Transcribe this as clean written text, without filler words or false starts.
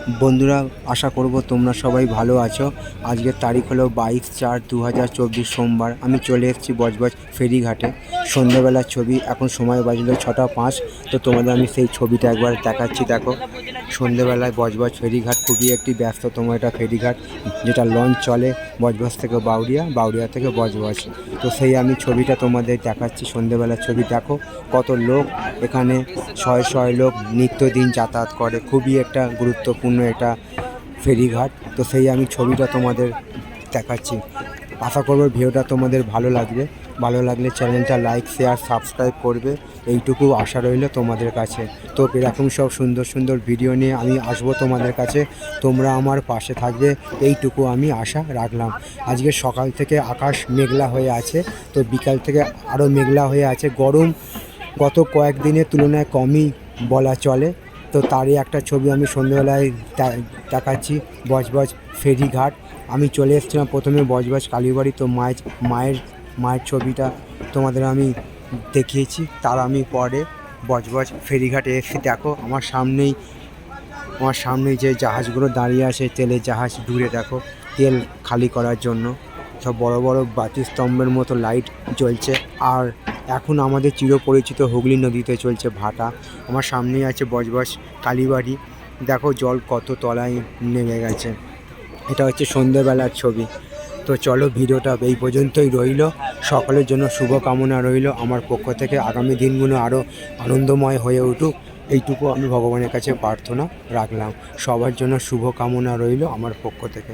বন্ধুরা, আশা করব তোমরা সবাই ভালো আছো। আজকের তারিখ হলো 22/4/2024 সোমবার। আমি চলে এসেছি বজবজ ফেরিঘাটে। সন্ধ্যাবেলার ছবি, এখন সময় বাজলো 6টা 5। তো তোমাদের আমি সেই ছবিটা একবার দেখাচ্ছি। দেখো, সন্ধ্যেবেলায় বজবজ ফেরিঘাট খুবই একটি ব্যস্ততম একটা ফেরিঘাট, যেটা লঞ্চ চলে বজবজ থেকে বাউরিয়া, বাউরিয়া থেকে বজবজ। তো সেই আমি ছবিটা তোমাদের দেখাচ্ছি। সন্ধ্যেবেলার ছবি দেখো, কত লোক এখানে, শয়ে শয়ে লোক নিত্যদিন যাতায়াত করে। খুবই একটা গুরুত্বপূর্ণ একটা ফেরিঘাট। তো সেই আমি ছবিটা তোমাদের দেখাচ্ছি। আশা করব ভিডিওটা তোমাদের ভালো লাগবে। ভালো লাগলে চ্যানেলটা লাইক, শেয়ার, সাবস্ক্রাইব করবে, এইটুকু আশা রইল তোমাদের কাছে। তো এরকম সব সুন্দর সুন্দর ভিডিও নিয়ে আমি আসবো তোমাদের কাছে। তোমরা আমার পাশে থাকবে, এইটুকু আমি আশা রাখলাম। আজকে সকাল থেকে আকাশ মেঘলা হয়ে আছে, তো বিকাল থেকে আরও মেঘলা হয়ে আছে। গরম গত কয়েকদিনের তুলনায় কমই বলা চলে। তো তারই একটা ছবি আমি সন্ধ্যেবেলায় দেখাচ্ছি। বজবজ ফেরিঘাট আমি চলে এসেছিলাম প্রথমে বজবজ কালীবাড়ি। তো মায়ের ছবিটা তোমাদের আমি দেখিয়েছি। তার আমি পরে বজবজ ফেরিঘাটে এসে দেখো, আমার সামনেই যে জাহাজগুলো দাঁড়িয়ে আছে, তেলের জাহাজ। দূরে দেখো, তেল খালি করার জন্য সব বড় বড় বাতি স্তম্ভের মতো লাইট জ্বলছে। আর এখন আমাদের চিরপরিচিত হুগলি নদীতে চলছে ভাটা। আমার সামনেই আছে বজবজ কালীবাড়ি। দেখো জল কত তলায় নেমে গেছে। এটা হচ্ছে সন্ধ্যেবেলার ছবি। তো চলো, ভিডিওটা এই পর্যন্তই রইল। সকলের জন্য শুভকামনা রইল আমার পক্ষ থেকে। আগামী দিনগুলো আরও আনন্দময় হয়ে উঠুক, এইটুকু আমি ভগবানের কাছে প্রার্থনা রাখলাম। সবার জন্য শুভকামনা রইল আমার পক্ষ থেকে।